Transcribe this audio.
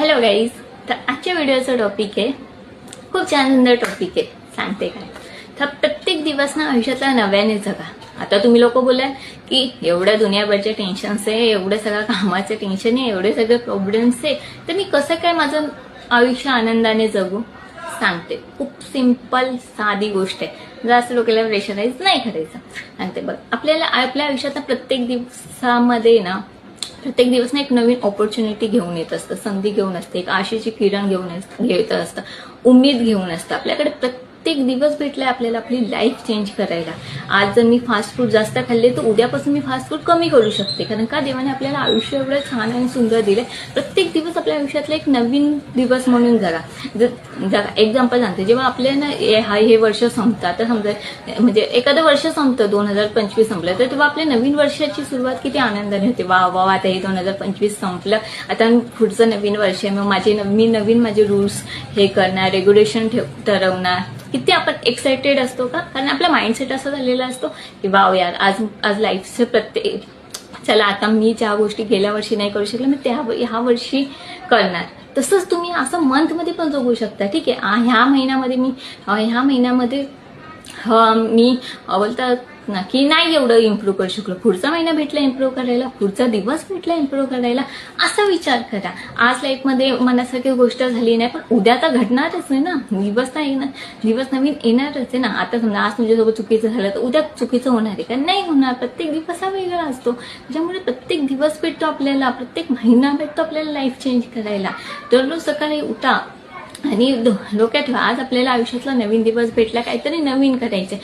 Hello guys. तर आजच्या व्हिडिओचा topic आहे, खूप छान सुंदर टॉपिक आहे. सांगते काय, तर प्रत्येक दिवस ना आयुष्यातला नव्याने जगा. आता तुम्ही लोक बोलाल की एवढ्या दुनियाभरचे टेन्शन्स आहे, एवढं सगळं कामाचं टेन्शन आहे, एवढे सगळे प्रॉब्लेम्स आहे, तर मी कसं काय माझं आयुष्य आनंदाने जगू. सांगते, खूप सिंपल साधी गोष्ट आहे. जास्त डोक्याला प्रेशराईज नाही करायचं. सांगते बघ, आपल्याला आपल्या आयुष्यात प्रत्येक दिवसामध्ये ना प्रत्येक दिवस ना एक नवीन ऑपॉर्च्युनिटी घेऊन येत असतं, संधी घेऊन असते, एक आशेची किरण घेऊन येत असतं, उमेद घेऊन असतं. आपल्याकडे प्रत्येक दिवस भेटलाय आपल्याला आपली लाईफ चेंज करायला. आज जर मी फास्ट फूड जास्त खाल्ले तर उद्यापासून मी फास्ट फूड कमी करू शकते, कारण का देवाने आपल्याला आयुष्य एवढं छान आणि सुंदर दिलंय. प्रत्येक दिवस आपल्या आयुष्यातला एक नवीन दिवस म्हणून जगा. एक्झाम्पल सांगते, जेव्हा आपल्याला हे वर्ष संपतं, आता समजा म्हणजे एखादं वर्ष संपतं, 2025 संपलं, तर तेव्हा आपल्या नवीन वर्षाची सुरुवात किती आनंदाने होते. वा वा, आता हे 2025 संपलं, आता पुढचं नवीन वर्ष आहे, मग मी नवीन माझे रूल्स हे करणार, रेग्युलेशन ठरवणार. किती आपण एक्साइटेड असतो का, कारण आपला माइंडसेट असा झालेला असतो की वाव यार, आज लाईफचे प्रत्येक, चला आता मी ज्या गोष्टी गेल्या वर्षी नाही करू शकले मी ह्या वर्षी करणार. तसंच तुम्ही असं मंथ मध्ये पण जगू शकता. ठीक आहे, ह्या महिन्यामध्ये मी बोलतात ना की नाही एवढं इम्प्रूव्ह करू शकलो, पुढचा महिना भेटला इम्प्रूव्ह करायला, पुढचा दिवस भेटला इम्प्रूव्ह करायला, असा विचार करा. आज लाईफमध्ये मनासारखी गोष्ट झाली नाही, पण उद्या तर घडणारच आहे ना. दिवस नवीन येणारच आहे ना. आता समजा आज तुमच्यासोबत चुकीचं झालं तर उद्या चुकीचं होणार आहे का? नाही होणार. प्रत्येक दिवस हा वेगळा असतो. त्याच्यामुळे प्रत्येक दिवस भेटतो आपल्याला, प्रत्येक महिना भेटतो आपल्याला लाईफ चेंज करायला. दररोज सकाळी उठा आणि डोक्यात ठेवा, आज आपल्याला आयुष्यातला नवीन दिवस भेटला, काहीतरी नवीन करायचे.